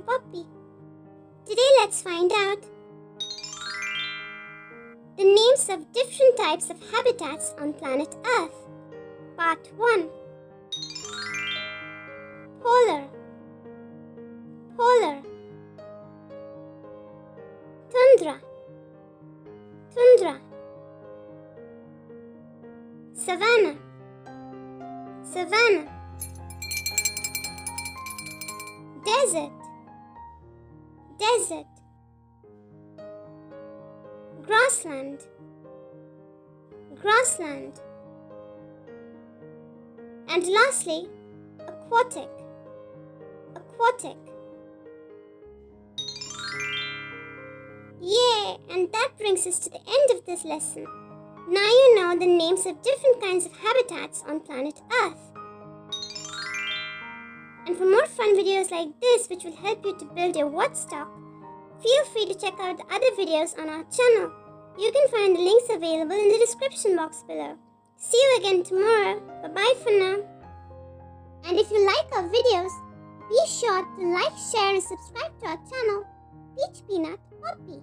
Poppy. Today let's find out the names of different types of habitats on planet Earth. Part 1. Polar, polar. Tundra, tundra. Savanna, savanna. Desert, desert. Grassland, grassland. And lastly, aquatic, aquatic. Yay! And that brings us to the end of this lesson. Now you know the names of different kinds of habitats on planet Earth. And for more fun videos like this which will help you to build your word stock, feel free to check out the other videos on our channel. You can find the links available in the description box below. See you again tomorrow. Bye-bye for now. And if you like our videos, be sure to like, share and subscribe to our channel, Peach Peanut Poppy.